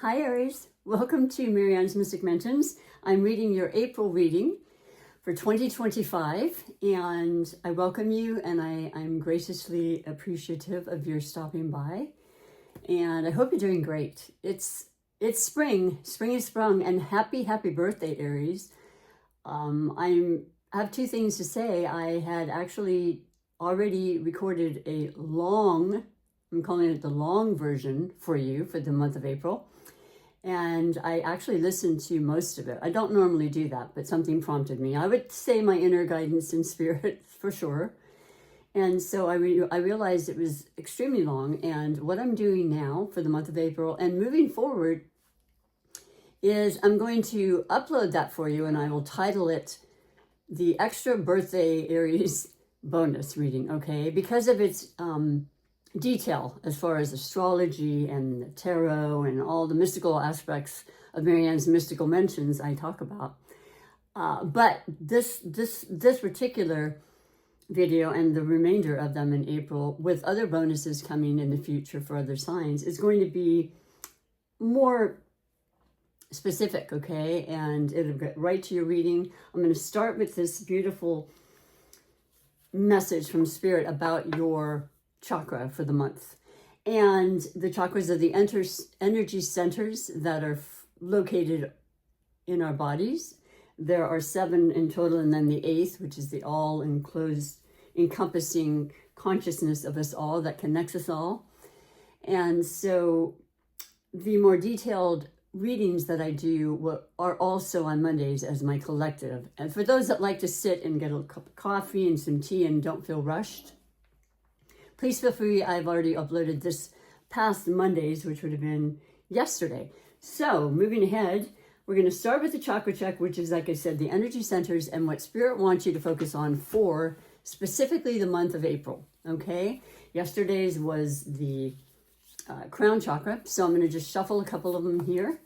Hi Aries, welcome to Marianne's Mystic Mentions. I'm reading your April reading for 2025 and I welcome you and I'm graciously appreciative of your stopping by and I hope you're doing great. It's spring has sprung and happy birthday Aries. I have two things to say. I had actually already recorded a long, I'm calling it the long version for you for the month of April. And I actually listened to most of it. I don't normally do that, but something prompted me. I would say my inner guidance and spirit for sure. And so I realized it was extremely long. And what I'm doing now for the month of April and moving forward is I'm going to upload that for you and I will title it the Extra Birthday Aries Bonus Reading, okay? Because of its detail as far as astrology and the tarot and all the mystical aspects of Marianne's mystical mentions I talk about. But this particular video and the remainder of them in April with other bonuses coming in the future for other signs is going to be more specific, okay? And it'll get right to your reading. I'm going to start with this beautiful message from Spirit about your chakra for the month. And the chakras are the energy centers that are located in our bodies. There are 7 in total, and then the 8th, which is the all enclosed, encompassing consciousness of us all that connects us all. And so the more detailed readings that I do are also on Mondays as my collective. And for those that like to sit and get a cup of coffee and some tea and don't feel rushed, please feel free. I've already uploaded this past Mondays, which would have been yesterday. So moving ahead, we're going to start with the chakra check, which is, like I said, the energy centers and what Spirit wants you to focus on for specifically the month of April. Okay. Yesterday's was the crown chakra. So I'm going to just shuffle a couple of them here.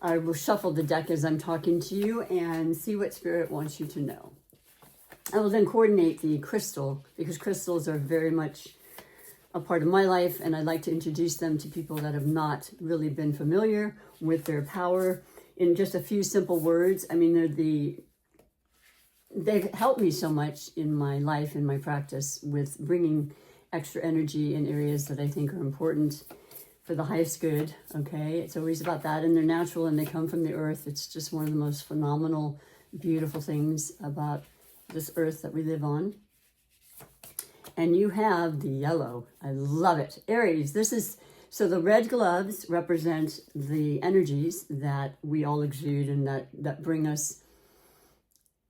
I will shuffle the deck as I'm talking to you and see what Spirit wants you to know. I will then coordinate the crystal because crystals are very much a part of my life and I'd like to introduce them to people that have not really been familiar with their power in just a few simple words. I mean, they've helped me so much in my life, in my practice with bringing extra energy in areas that I think are important for the highest good, okay? It's always about that and they're natural and they come from the earth. It's just one of the most phenomenal, beautiful things about this earth that we live on. And you have the yellow. I love it. Aries, so the red gloves represent the energies that we all exude and that bring us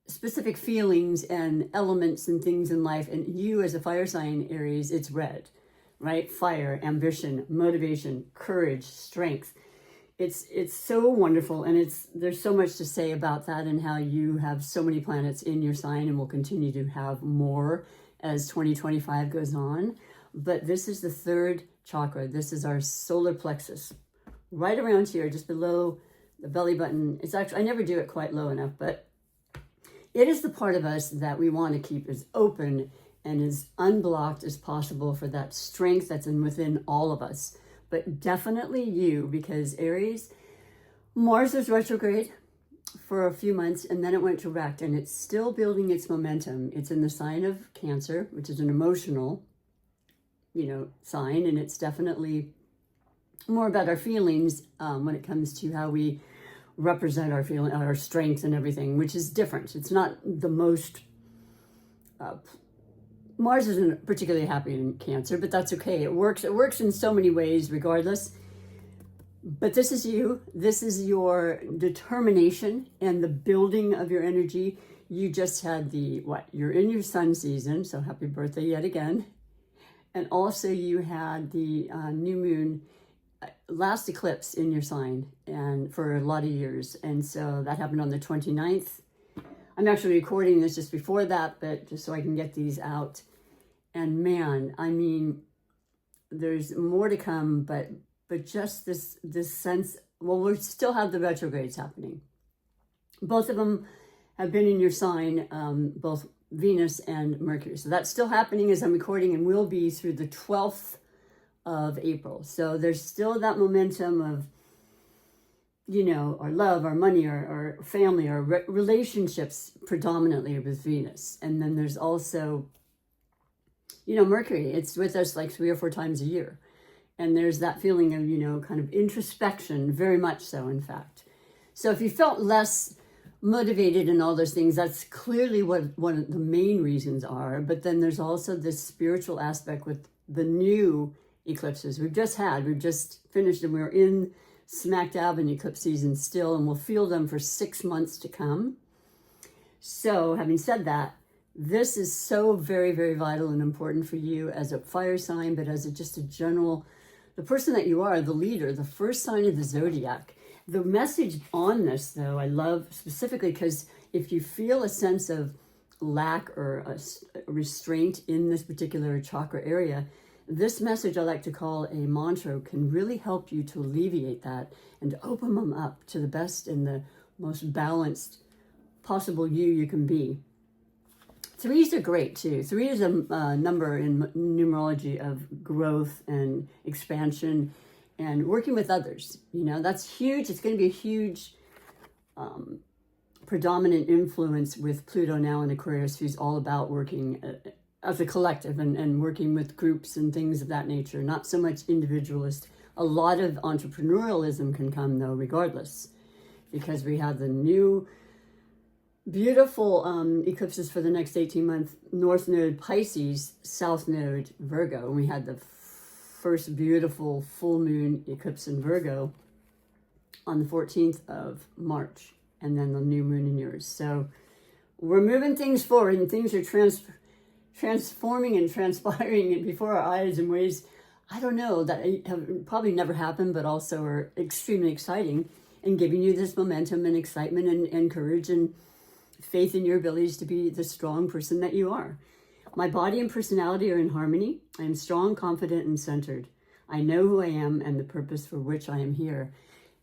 specific feelings and elements and things in life. And you as a fire sign, Aries, it's red, right? Fire, ambition, motivation, courage, strength. It's so wonderful, and there's so much to say about that and how you have so many planets in your sign and will continue to have more as 2025 goes on. But this is the third chakra. This is our solar plexus, right around here, just below the belly button. It's actually, I never do it quite low enough, but it is the part of us that we want to keep as open and as unblocked as possible for that strength that's within all of us. But definitely you, because Aries, Mars was retrograde for a few months and then it went direct and it's still building its momentum. It's in the sign of Cancer, which is an emotional, sign. And it's definitely more about our feelings when it comes to how we represent our feeling, our strength and everything, which is different. It's not the most, Mars isn't particularly happy in Cancer, but that's okay. It works in so many ways regardless. But this is you. This is your determination and the building of your energy. You just had you're in your sun season, so happy birthday yet again. And also you had the new moon last eclipse in your sign and for a lot of years. And so that happened on the 29th. I'm actually recording this just before that, but just so I can get these out. And man, I mean, there's more to come, but just this sense, well, we still have the retrogrades happening. Both of them have been in your sign, both Venus and Mercury. So that's still happening as I'm recording and will be through the 12th of April. So there's still that momentum of you know, our love, our money, our family, our relationships predominantly with Venus. And then there's also, you know, Mercury. It's with us like 3 or 4 times a year. And there's that feeling of, you know, kind of introspection, very much so, in fact. So if you felt less motivated in all those things, that's clearly what one of the main reasons are. But then there's also this spiritual aspect with the new eclipses we've just finished, and we're in smack dab in eclipse season still, and we'll feel them for 6 months to come. So having said that, this is so very, very vital and important for you as a fire sign, but as just a general, the person that you are, the leader, the first sign of the zodiac. The message on this, though, I love specifically because if you feel a sense of lack or a restraint in this particular chakra area, this message I like to call a mantra can really help you to alleviate that and open them up to the best and the most balanced possible you can be. Threes are great too. 3 is a number in numerology of growth and expansion and working with others. You know, that's huge. It's going to be a huge predominant influence with Pluto now in Aquarius, who's all about working as a collective and working with groups and things of that nature, not so much individualist. A lot of entrepreneurialism can come, though, regardless, because we have the new beautiful eclipses for the next 18 months, North Node Pisces, South Node Virgo. And we had the first beautiful full moon eclipse in Virgo on the 14th of March, and then the new moon in yours. So we're moving things forward, and things are transforming and transpiring before our eyes in ways, I don't know, that have probably never happened, but also are extremely exciting and giving you this momentum and excitement and courage and faith in your abilities to be the strong person that you are. My body and personality are in harmony. I am strong, confident, and centered. I know who I am and the purpose for which I am here.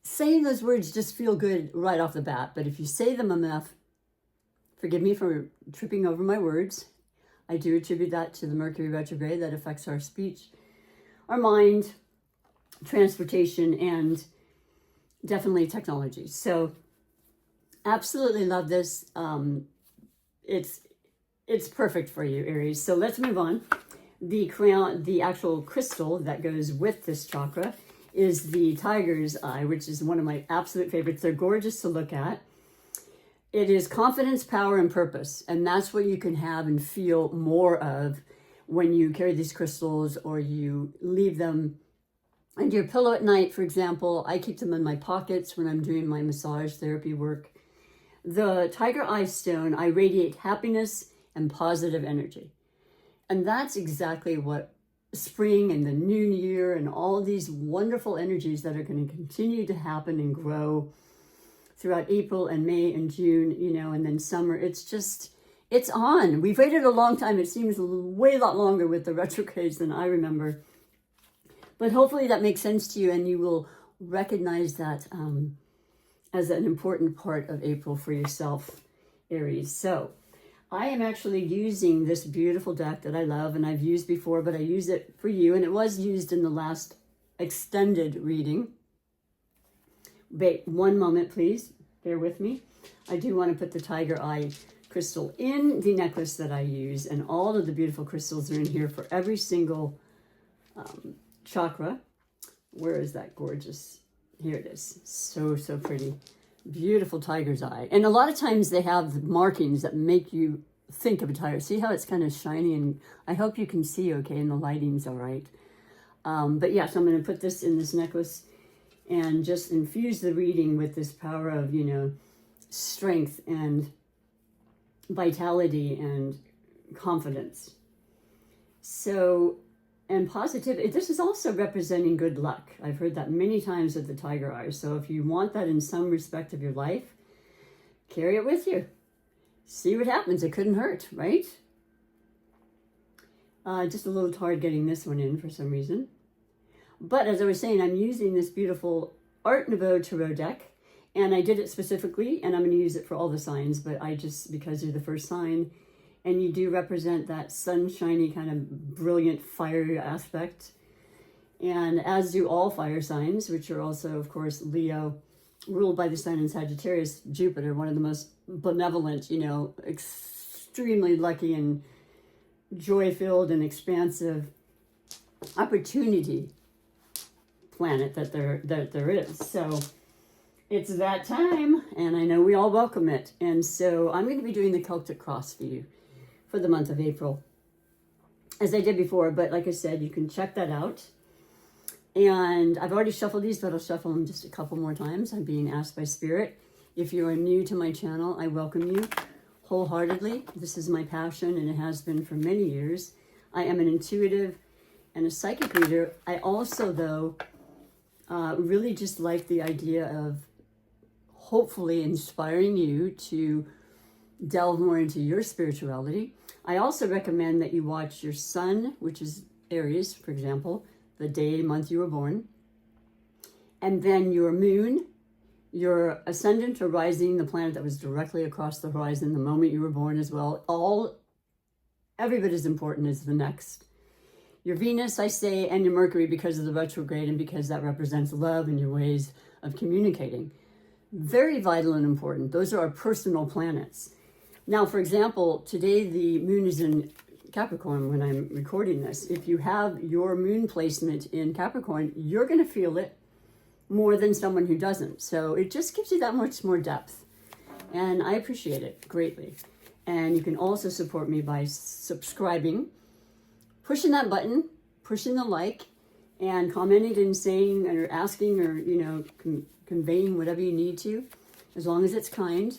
Saying those words just feel good right off the bat, but if you say them enough, forgive me for tripping over my words. I do attribute that to the Mercury retrograde that affects our speech, our mind, transportation, and definitely technology. So absolutely love this. It's perfect for you, Aries. So let's move on. The actual crystal that goes with this chakra is the tiger's eye, which is one of my absolute favorites. They're gorgeous to look at. It is confidence, power, and purpose. And that's what you can have and feel more of when you carry these crystals or you leave them under your pillow at night, for example. I keep them in my pockets when I'm doing my massage therapy work. The tiger eye stone, I radiate happiness and positive energy. And that's exactly what spring and the new year and all these wonderful energies that are going to continue to happen and grow throughout April and May and June, you know, and then summer. It's on. We've waited a long time. It seems way a lot longer with the retrogrades than I remember. But hopefully that makes sense to you and you will recognize that as an important part of April for yourself, Aries. So I am actually using this beautiful deck that I love and I've used before, but I use it for you. And it was used in the last extended reading. Wait one moment, please. Bear with me. I do want to put the tiger eye crystal in the necklace that I use. And all of the beautiful crystals are in here for every single chakra. Where is that gorgeous? Here it is. So, so pretty. Beautiful tiger's eye. And a lot of times they have markings that make you think of a tiger. See how it's kind of shiny? And I hope you can see okay and the lighting's all right. But yeah, so I'm going to put this in this necklace and just infuse the reading with this power of, you know, strength and vitality and confidence. So, and positivity. This is also representing good luck. I've heard that many times with the tiger eye. So if you want that in some respect of your life, carry it with you. See what happens. It couldn't hurt, right? Just a little hard getting this one in for some reason. But as I was saying, I'm using this beautiful Art Nouveau Tarot deck. And I did it specifically, and I'm going to use it for all the signs. But I just, because you're the first sign, and you do represent that sunshiny kind of brilliant fire aspect. And as do all fire signs, which are also, of course, Leo, ruled by the sun in Sagittarius, Jupiter, one of the most benevolent, extremely lucky and joy-filled and expansive opportunity planet that there is. So it's that time, and I know we all welcome it. And so I'm going to be doing the Celtic Cross for you for the month of April, as I did before. But like I said, you can check that out. And I've already shuffled these, but I'll shuffle them just a couple more times. I'm being asked by Spirit. If you are new to my channel, I welcome you wholeheartedly. This is my passion, and it has been for many years. I am an intuitive and a psychic reader. I also, though, really just like the idea of hopefully inspiring you to delve more into your spirituality. I also recommend that you watch your sun, which is Aries, for example, the day, month you were born, and then your moon, your ascendant or rising, the planet that was directly across the horizon the moment you were born as well. Every bit as important as the next. Your Venus, I say, and your Mercury, because of the retrograde and because that represents love and your ways of communicating. Very vital and important. Those are our personal planets. Now, for example, today the moon is in Capricorn when I'm recording this. If you have your moon placement in Capricorn, you're going to feel it more than someone who doesn't. So it just gives you that much more depth. And I appreciate it greatly. And you can also support me by subscribing, pushing that button, pushing the like, and commenting and saying or asking or, conveying whatever you need to, as long as it's kind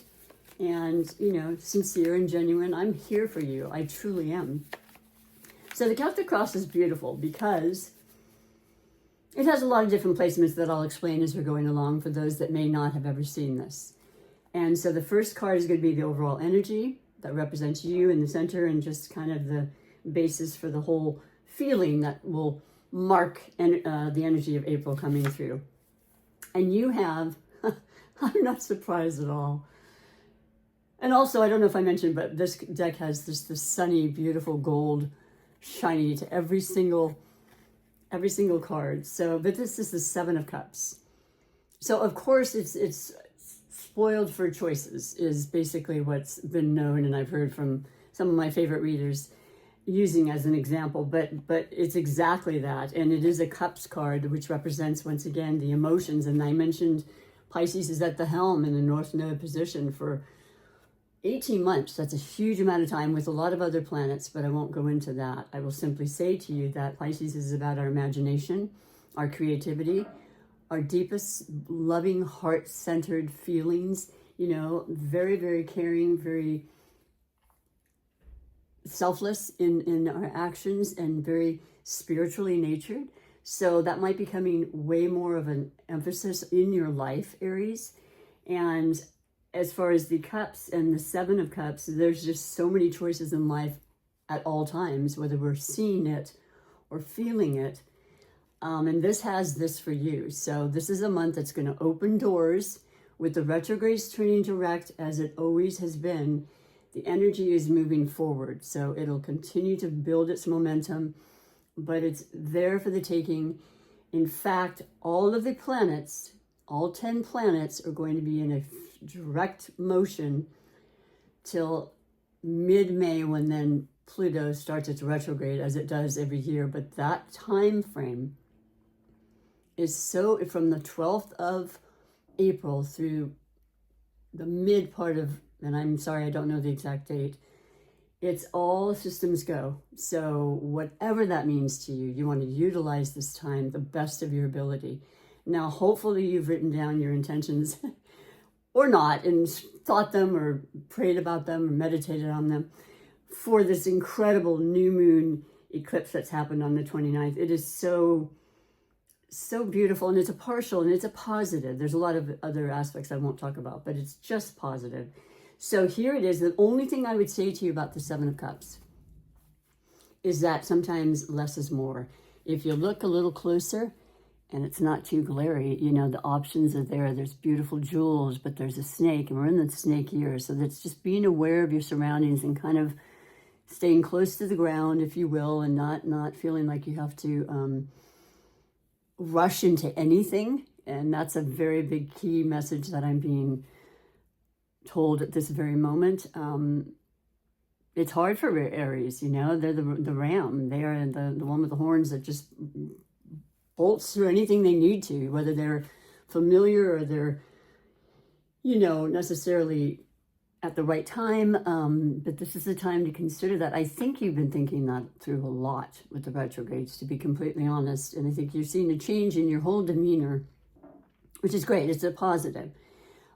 and, sincere and genuine. I'm here for you. I truly am. So the Celtic Cross is beautiful because it has a lot of different placements that I'll explain as we're going along for those that may not have ever seen this. And so the first card is going to be the overall energy that represents you in the center and just kind of the basis for the whole feeling that will mark the energy of April coming through. And you have, I'm not surprised at all. And also, I don't know if I mentioned, but this deck has this sunny, beautiful gold shiny to every single card. So, but this is the Seven of Cups. So of course it's spoiled for choices is basically what's been known, and I've heard from some of my favorite readers using as an example, but it's exactly that. And it is a Cups card, which represents, once again, the emotions. And I mentioned Pisces is at the helm in the North Node position for 18 months. That's a huge amount of time with a lot of other planets, but I won't go into that. I will simply say to you that Pisces is about our imagination, our creativity, our deepest loving heart-centered feelings, very, very caring, very selfless in our actions, and very spiritually natured. So that might be becoming way more of an emphasis in your life, Aries. And as far as the cups and the Seven of Cups, there's just so many choices in life at all times, whether we're seeing it or feeling it. And this has this for you. So this is a month that's going to open doors with the retrogrades turning direct, as it always has been. The energy is moving forward. So it'll continue to build its momentum, but it's there for the taking. In fact, all of the planets, all 10 planets, are going to be in a direct motion till mid-May, when then Pluto starts its retrograde, as it does every year. But that time frame is so, from the 12th of April through the mid part of, and I'm sorry, I don't know the exact date, it's all systems go. So whatever that means to you, you want to utilize this time the best of your ability. Now, hopefully you've written down your intentions or not, and thought them or prayed about them or meditated on them for this incredible new moon eclipse that's happened on the 29th. It is so beautiful, and it's a partial, and it's a positive. There's a lot of other aspects I won't talk about, but it's just positive. So here it is. The only thing I would say to you about the Seven of Cups is that sometimes less is more. If you look a little closer and it's not too glary, the options are there. There's beautiful jewels, but there's a snake, and we're in the snake year. So that's just being aware of your surroundings and kind of staying close to the ground, if you will, and not feeling like you have to rush into anything And that's a very big key message that I'm being told at this very moment. It's hard for Aries, you know, they're the ram. They are the one with the horns that just bolts through anything they need to, whether they're familiar or they're, you know, necessarily at the right time. But this is the time to consider that. I think you've been thinking that through a lot with the retrogrades, to be completely honest. And I think you're seeing a change in your whole demeanor, which is great. It's a positive.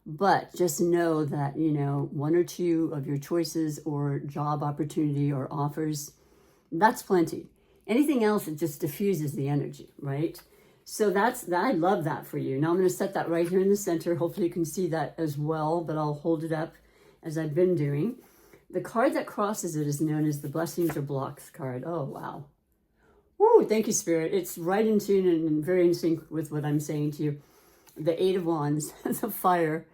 But just know that, you know, one or two of your choices or job opportunity or offers, that's plenty. Anything else, it just diffuses the energy, right? So I love that for you. Now I'm going to set that right here in the center. Hopefully you can see that as well, but I'll hold it up as I've been doing. The card that crosses it is known as the Blessings or Blocks card. Oh, wow. Woo, thank you, Spirit. It's right in tune and very in sync with what I'm saying to you. The Eight of Wands, the fire,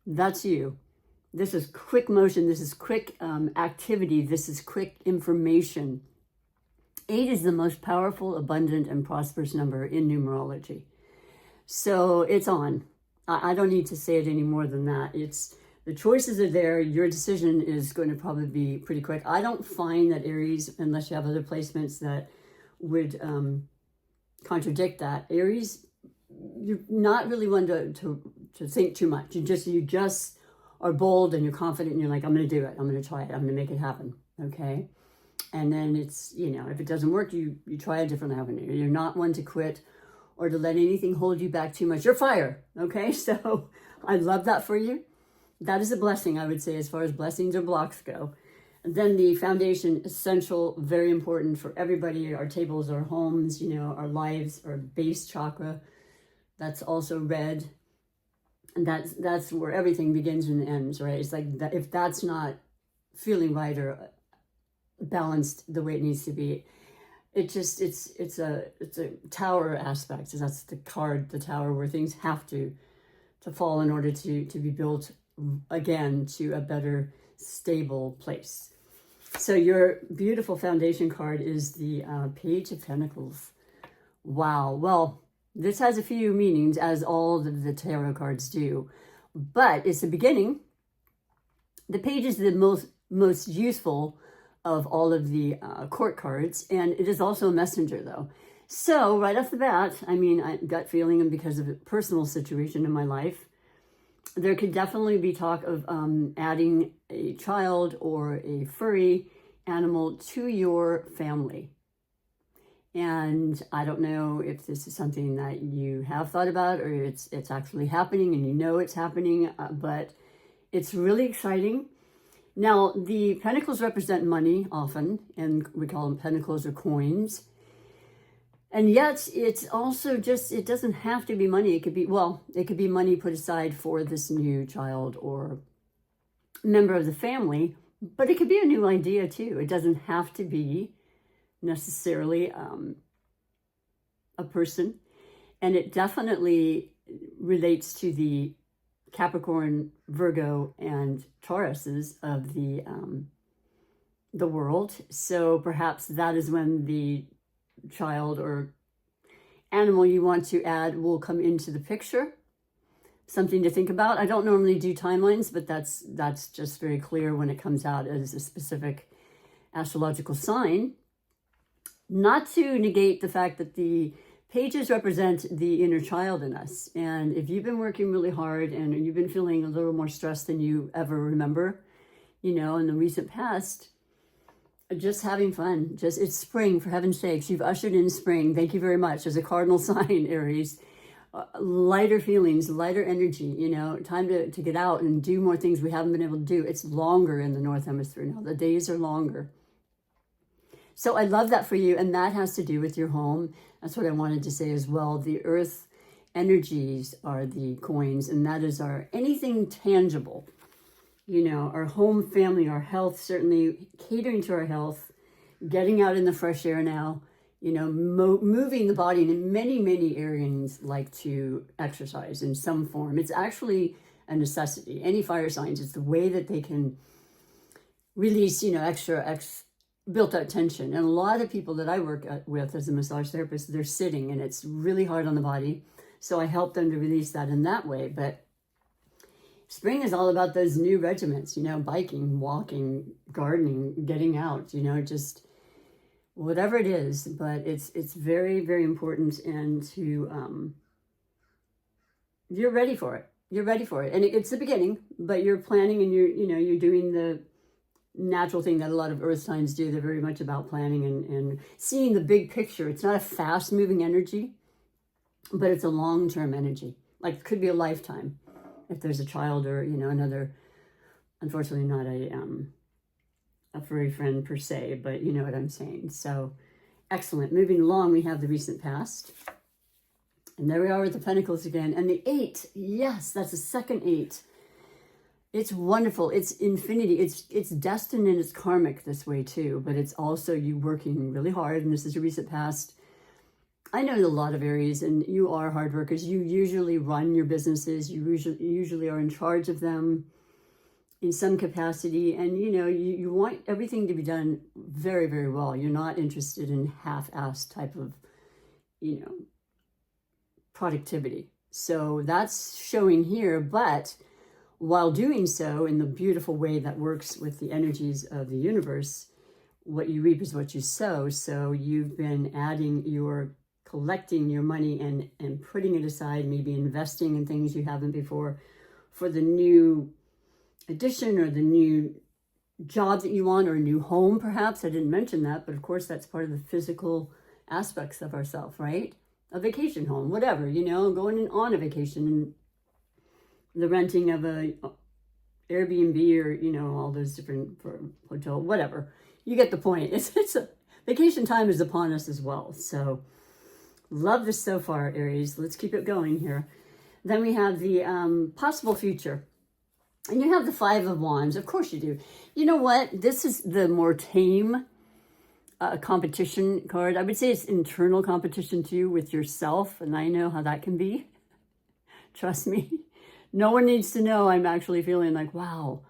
that's you. This is quick motion. This is quick activity. This is quick information. 8 is the most powerful, abundant, and prosperous number in numerology. So it's on. I don't need to say it any more than that. The choices are there. Your decision is going to probably be pretty quick. I don't find that Aries, unless you have other placements that would contradict that. Aries, you're not really one to think too much. You just are bold and you're confident and you're like, I'm going to do it. I'm going to try it. I'm going to make it happen. Okay. And then it's, you know, if it doesn't work, you try a different avenue. You're not one to quit or to let anything hold you back too much. You're fire. Okay. So I love that for you. That is a blessing, I would say, as far as blessings or blocks go. And then the foundation, essential, very important for everybody. Our tables, our homes, you know, our lives, our base chakra. That's also red. And that's where everything begins and ends, right? It's like that, if that's not feeling right or balanced the way it needs to be, it's a tower aspect. So that's the card, the tower, where things have to fall in order to be built again to a better, stable place. So your beautiful foundation card is the Page of Pentacles. Wow. Well, this has a few meanings, as all of the tarot cards do, but it's the beginning. The page is the most useful of all of the court cards, and it is also a messenger, though. So right off the bat, I mean, I gut feeling, and because of a personal situation in my life, there could definitely be talk of adding a child or a furry animal to your family. And I don't know if this is something that you have thought about or it's actually happening and you know it's happening, but it's really exciting. Now, the pentacles represent money often, and we call them pentacles or coins. And yet it's also just, it doesn't have to be money. It could be, well, it could be money put aside for this new child or member of the family, but it could be a new idea too. It doesn't have to be necessarily a person. And it definitely relates to the Capricorn, Virgo, and Tauruses of the world. So perhaps that is when the child or animal you want to add will come into the picture. Something to think about. I don't normally do timelines, but that's just very clear when it comes out as a specific astrological sign. Not to negate the fact that the pages represent the inner child in us. And if you've been working really hard and you've been feeling a little more stressed than you ever remember, you know, in the recent past, just having fun. It's spring, for heaven's sakes. You've ushered in spring. Thank you very much. As a cardinal sign, Aries. Lighter feelings, lighter energy, you know, time to get out and do more things we haven't been able to do. It's longer in the North Hemisphere now. The days are longer. So I love that for you. And that has to do with your home. That's what I wanted to say as well. The earth energies are the coins, and that is our anything tangible. You know, our home, family, our health, certainly catering to our health, getting out in the fresh air now, you know, moving the body. And many Arians like to exercise in some form. It's actually a necessity. Any fire signs, it's the way that they can release, you know, extra built up tension. And a lot of people that I work with as a massage therapist, they're sitting, and it's really hard on the body. So I help them to release that in that way. But spring is all about those new regiments, biking, walking, gardening, getting out, just whatever it is. But it's very, very important, and you're ready for it. You're ready for it. And it's the beginning, but you're planning, and you're doing the natural thing that a lot of earth signs do. They're very much about planning and seeing the big picture. It's not a fast moving energy, but it's a long-term energy. Like it could be a lifetime if there's a child or, another, unfortunately not a furry friend per se, but you know what I'm saying. So excellent. Moving along, we have the recent past. And there we are with the Pentacles again. And the 8, yes, that's the second 8. It's wonderful. It's infinity. It's destined and it's karmic this way too, but it's also you working really hard. And this is your recent past. I know a lot of Aries, and you are hard workers. You usually run your businesses. You usually are in charge of them in some capacity. And, you want everything to be done very, very well. You're not interested in half-assed type of, productivity. So that's showing here, but while doing so in the beautiful way that works with the energies of the universe, what you reap is what you sow. So you've been collecting your money and putting it aside, maybe investing in things you haven't before for the new addition or the new job that you want, or a new home perhaps. I didn't mention that, but of course that's part of the physical aspects of ourselves, right? A vacation home, whatever, going on a vacation, and the renting of a Airbnb or, all those different for hotel, whatever. You get the point. It's a vacation time is upon us as well. So love this so far, Aries. Let's keep it going here. Then we have the possible future. And you have the 5 of Wands. Of course you do. You know what? This is the more tame competition card. I would say it's internal competition too with yourself. And I know how that can be. Trust me. No one needs to know I'm actually feeling like, wow,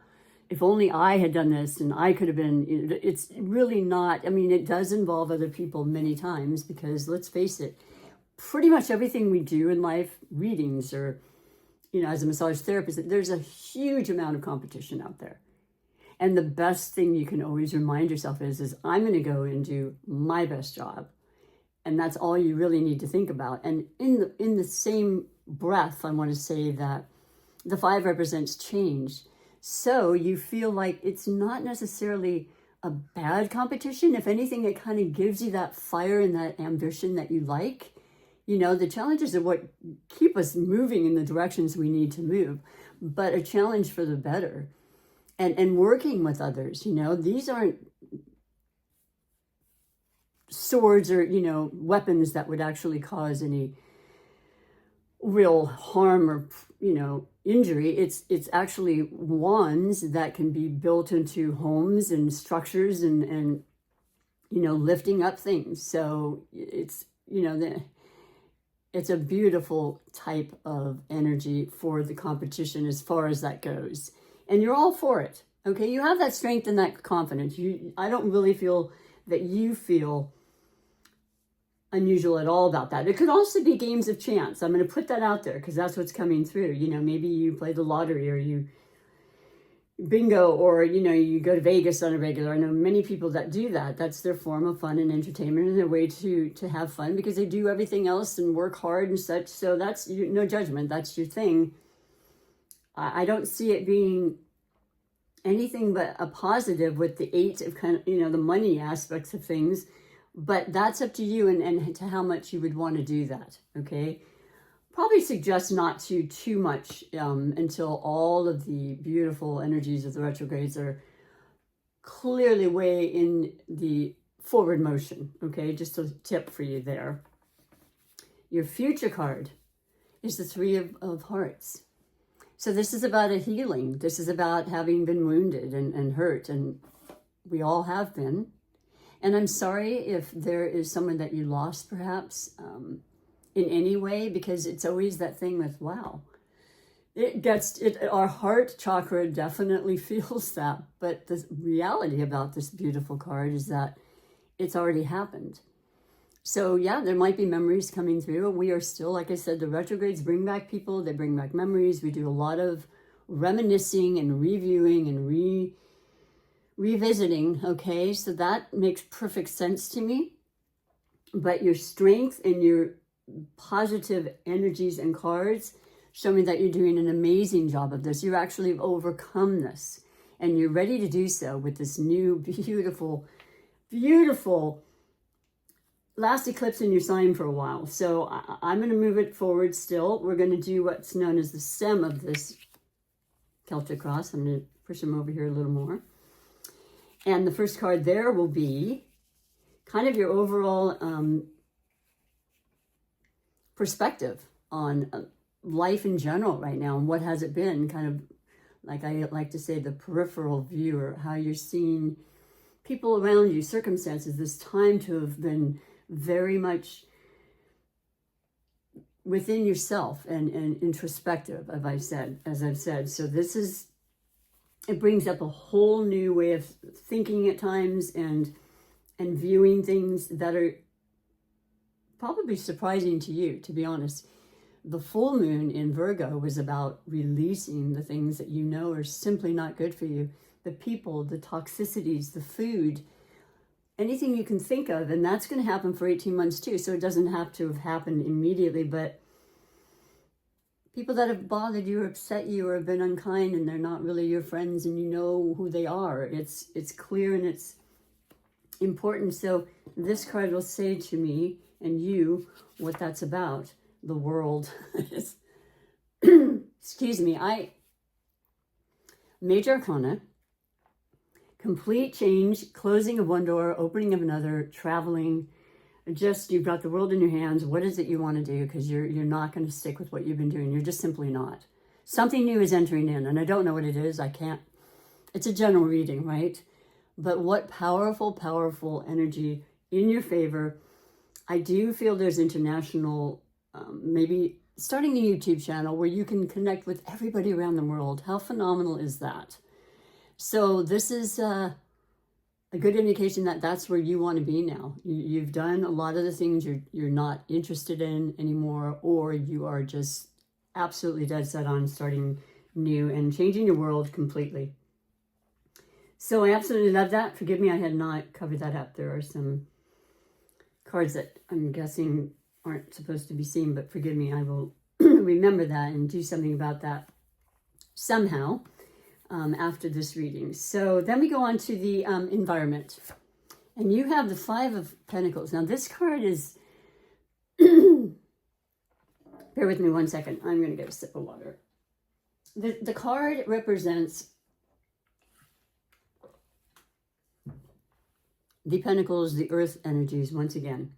if only I had done this and I could have been. It's really not. I mean, it does involve other people many times, because let's face it, pretty much everything we do in life, readings or, as a massage therapist, there's a huge amount of competition out there. And the best thing you can always remind yourself is I'm going to go and do my best job. And that's all you really need to think about. And in the same breath, I want to say that the 5 represents change. So you feel like it's not necessarily a bad competition. If anything, it kind of gives you that fire and that ambition that you like. The challenges are what keep us moving in the directions we need to move, but a challenge for the better. And working with others, these aren't swords or, weapons that would actually cause any real harm or, injury. It's actually wands that can be built into homes and structures and lifting up things. So it's, it's a beautiful type of energy for the competition as far as that goes. And you're all for it. Okay, you have that strength and that confidence. I don't really feel that you feel unusual at all about that. It could also be games of chance. I'm going to put that out there because that's what's coming through. Maybe you play the lottery or you bingo, or, you go to Vegas on a regular. I know many people that do that. That's their form of fun and entertainment and their way to have fun, because they do everything else and work hard and such. So that's no judgment. That's your thing. I don't see it being anything but a positive with the 8 of kind of, the money aspects of things, but that's up to you and to how much you would want to do that. Okay. Probably suggest not to too much until all of the beautiful energies of the retrogrades are clearly way in the forward motion. Okay. Just a tip for you there. Your future card is the 3 of Hearts. So this is about a healing. This is about having been wounded and hurt, and we all have been. And I'm sorry if there is someone that you lost, perhaps, in any way, because it's always that thing with, wow, our heart chakra definitely feels that. But the reality about this beautiful card is that it's already happened. So yeah, there might be memories coming through. We are still, like I said, the retrogrades bring back people, they bring back memories. We do a lot of reminiscing and reviewing and revisiting, okay? So that makes perfect sense to me. But your strength and your positive energies and cards show me that you're doing an amazing job of this. You actually have overcome this, and you're ready to do so with this new beautiful, beautiful last eclipse in your sign for a while. So I'm going to move it forward still. We're going to do what's known as the stem of this Celtic cross. I'm going to push them over here a little more. And the first card there will be kind of your overall perspective on life in general right now, and what has it been, kind of like I like to say, the peripheral view, or how you're seeing people around you, circumstances, this time to have been very much within yourself and introspective, as I've said. So this is, it brings up a whole new way of thinking at times and viewing things that are probably surprising to you, to be honest. The full moon in Virgo was about releasing the things that you know are simply not good for you. The people, the toxicities, the food, anything you can think of. And that's going to happen for 18 months too. So it doesn't have to have happened immediately, but people that have bothered you or upset you or have been unkind, and they're not really your friends, and you know who they are. It's clear and it's important. So this card will say to me and you what that's about. The world is, excuse me, Major Arcana, complete change, closing of one door, opening of another, traveling. Just, you've got the world in your hands. What is it you want to do? Because you're not going to stick with what you've been doing. You're just simply not. Something new is entering in, and I don't know what it is. I can't. It's a general reading, right? But what powerful, powerful energy in your favor. I do feel there's international, maybe starting a YouTube channel where you can connect with everybody around the world. How phenomenal is that? So this is a good indication that that's where you want to be now. You've done a lot of the things you're not interested in anymore, or you are just absolutely dead set on starting new and changing your world completely. So I absolutely love that. Forgive me, I had not covered that up. There are some cards that I'm guessing aren't supposed to be seen, but forgive me, I will remember that and do something about that somehow after this reading. So then we go on to the environment, and you have the Five of Pentacles. Now this card is, bear with me one second, I'm going to get a sip of water. The card represents the Pentacles, the earth energies, once again.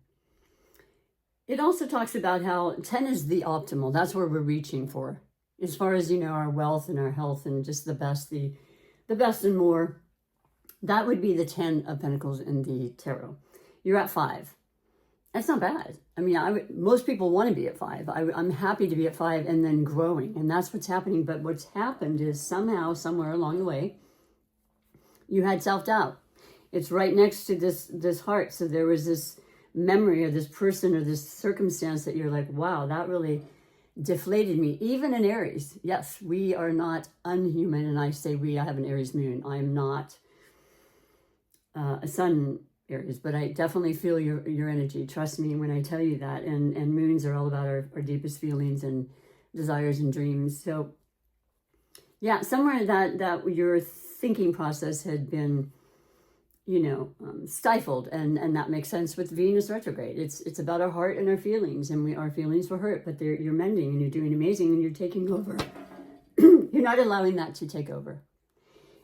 It also talks about how 10 is the optimal. That's where we're reaching for. As far as, our wealth and our health and just the best, the best and more. That would be the 10 of Pentacles in the tarot. You're at 5. That's not bad. I mean, most people want to be at 5. I'm happy to be at 5 and then growing. And that's what's happening. But what's happened is somehow, somewhere along the way, you had self-doubt. It's right next to this heart. So there was this memory or this person or this circumstance that you're like, wow, that really deflated me. Even in Aries. Yes, we are not unhuman. And I say we, I have an Aries moon. I am not a sun Aries, but I definitely feel your energy. Trust me when I tell you that. And moons are all about our deepest feelings and desires and dreams. So yeah, somewhere that your thinking process had been stifled, and that makes sense with Venus retrograde. It's about our heart and our feelings, and our feelings were hurt, but you're mending and you're doing amazing and you're taking over. You're not allowing that to take over.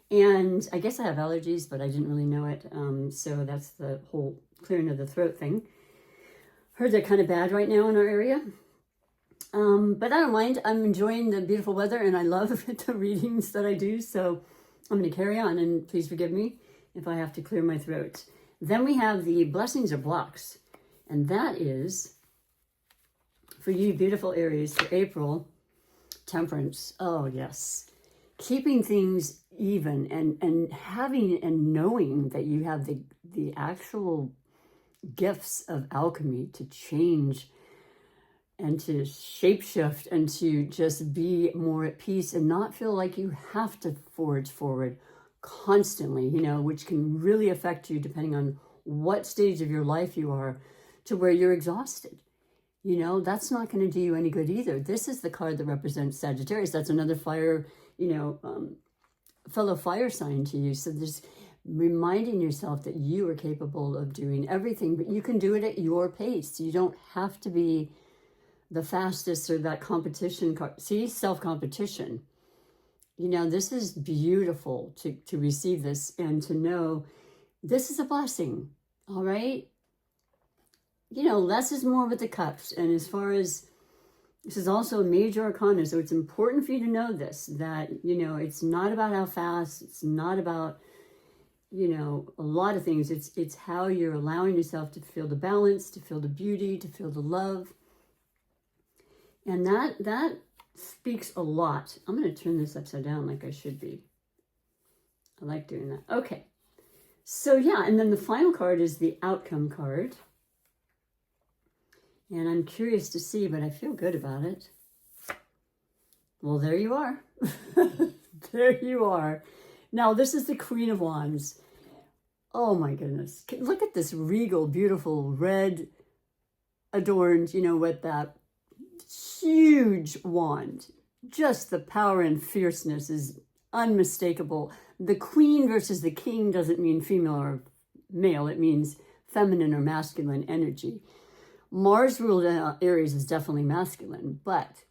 And I guess I have allergies, but I didn't really know it. So that's the whole clearing of the throat thing. Heard they're kind of bad right now in our area. But I don't mind. I'm enjoying the beautiful weather, and I love the readings that I do. So I'm going to carry on, and please forgive me if I have to clear my throat. Then we have the blessings or blocks. And that is, for you beautiful Aries, for April, temperance. Oh, yes. Keeping things even and having and knowing that you have the actual gifts of alchemy to change and to shapeshift and to just be more at peace and not feel like you have to forge forward constantly, which can really affect you depending on what stage of your life you are, to where you're exhausted. That's not going to do you any good either. This is the card that represents Sagittarius. That's another fire, fellow fire sign to you. So there's reminding yourself that you are capable of doing everything, but you can do it at your pace. You don't have to be the fastest or that competition. See, self-competition. This is beautiful to receive this and to know this is a blessing. All right. Less is more with the cups. And as far as this is also a major arcana, so it's important for you to know this, that, it's not about how fast, it's not about, a lot of things. It's how you're allowing yourself to feel the balance, to feel the beauty, to feel the love. And that speaks a lot. I'm going to turn this upside down like I should be. I like doing that. Okay. So yeah, and then the final card is the outcome card. And I'm curious to see, but I feel good about it. Well, there you are. There you are. Now, this is the Queen of Wands. Oh my goodness. Look at this regal, beautiful, red, adorned, with that huge wand. Just the power and fierceness is unmistakable. The queen versus the king doesn't mean female or male. It means feminine or masculine energy. Mars ruled Aries is definitely masculine, but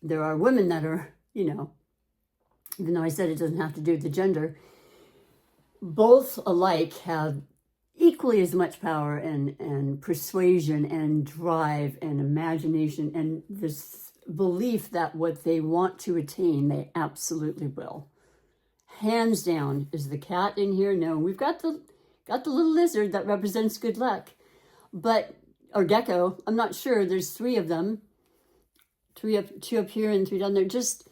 there are women that are, even though I said it doesn't have to do with the gender, both alike have equally as much power and persuasion and drive and imagination and this belief that what they want to attain, they absolutely will. Hands down. Is the cat in here? No, we've got the little lizard that represents good luck, or gecko. I'm not sure. There's 3 of them. 2 up here and 3 down there. Just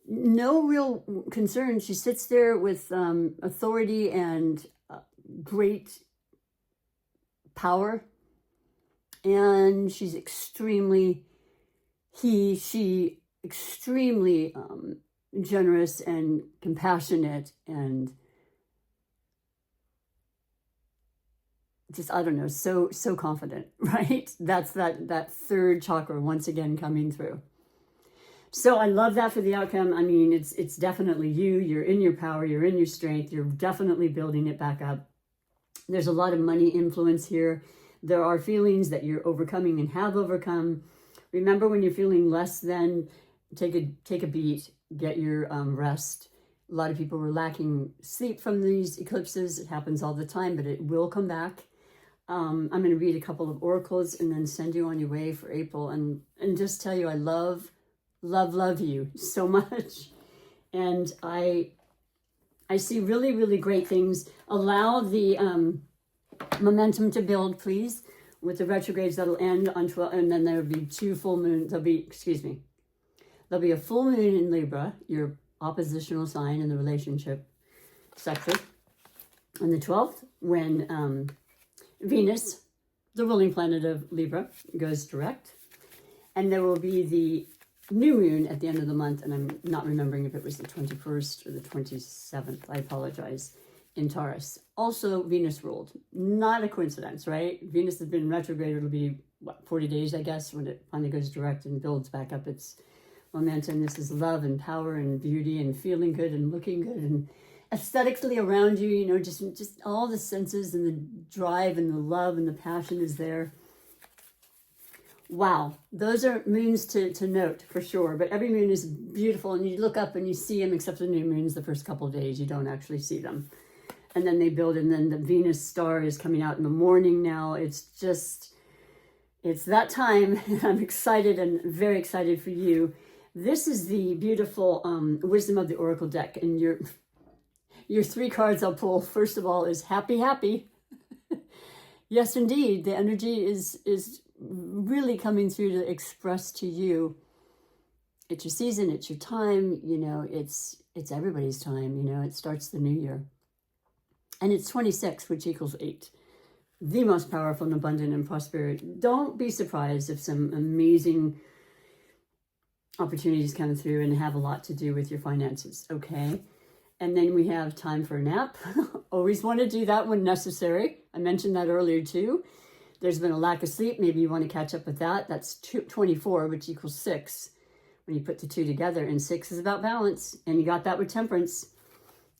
no real concern. She sits there with authority and great power. And she's extremely, she extremely generous and compassionate and just, I don't know, so confident, right? That's that third chakra once again coming through. So I love that for the outcome. I mean, it's definitely you. You're in your power. You're in your strength. You're definitely building it back up. There's a lot of money influence here. There are feelings that you're overcoming and have overcome. Remember, when you're feeling less than, take a beat, get your rest. A lot of people were lacking sleep from these eclipses. It happens all the time, but it will come back. I'm going to read a couple of oracles and then send you on your way for April and just tell you I love you so much. And I see really, really great things. Allow the momentum to build, please, with the retrogrades that'll end on 12, and then there'll be 2 full moons. There'll be a full moon in Libra, your oppositional sign in the relationship sector, on the 12th, when Venus, the ruling planet of Libra, goes direct. And there will be the new moon at the end of the month, and I'm not remembering if it was the 21st or the 27th, I apologize, in Taurus. Also Venus ruled. Not a coincidence, right? Venus has been retrograde. It'll be, 40 days, I guess, when it finally goes direct and builds back up its momentum. This is love and power and beauty and feeling good and looking good and aesthetically around you, just all the senses and the drive and the love and the passion is there. Wow, those are moons to note for sure. But every moon is beautiful, and you look up and you see them, except the new moons. The first couple of days, you don't actually see them. And then they build, and then the Venus star is coming out in the morning now. It's that time, and I'm excited and very excited for you. This is the beautiful wisdom of the Oracle deck, and your 3 cards I'll pull, first of all, is happy, happy. Yes, indeed. The energy is really coming through to express to you. It's your season. It's your time. It's everybody's time. It starts the new year. And it's 26, which equals 8. the most powerful and abundant and prosperous. Don't be surprised if some amazing opportunities come through and have a lot to do with your finances, okay? And then we have time for a nap. Always want to do that when necessary. I mentioned that earlier too. There's been a lack of sleep. Maybe you want to catch up with that. That's 24, which equals 6 when you put the two together. And 6 is about balance. And you got that with temperance.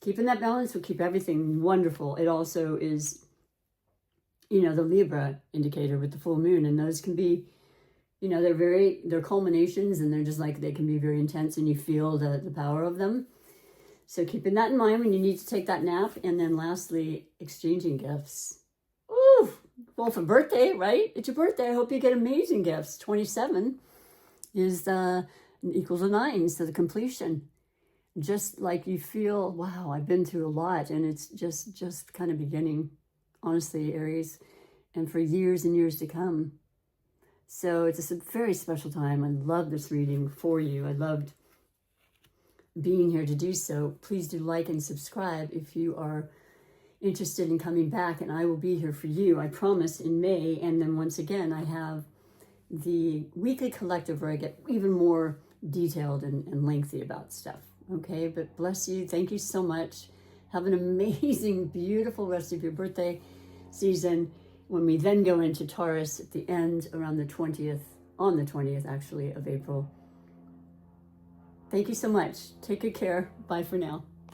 Keeping that balance will keep everything wonderful. It also is, you know, the Libra indicator with the full moon. And those can be, you know, they're culminations, and they're just like, they can be very intense, and you feel the power of them. So keeping that in mind when you need to take that nap. And then lastly, exchanging gifts. Ooh, well, for birthday, right? It's your birthday. I hope you get amazing gifts. 27 is equals a 9, so the completion. Just like you feel, wow, I've been through a lot, and it's just kind of beginning, honestly, Aries, and for years and years to come. So it's a very special time. I love this reading for you. I loved being here to do so. Please do like and subscribe if you are interested in coming back, and I will be here for you, I promise, in May. And then once again, I have the weekly collective where I get even more detailed and lengthy about stuff. Okay, but bless you. Thank you so much. Have an amazing, beautiful rest of your birthday season. When we then go into Taurus at the end, around the 20th, on the 20th actually, of April. Thank you so much. Take good care. Bye for now.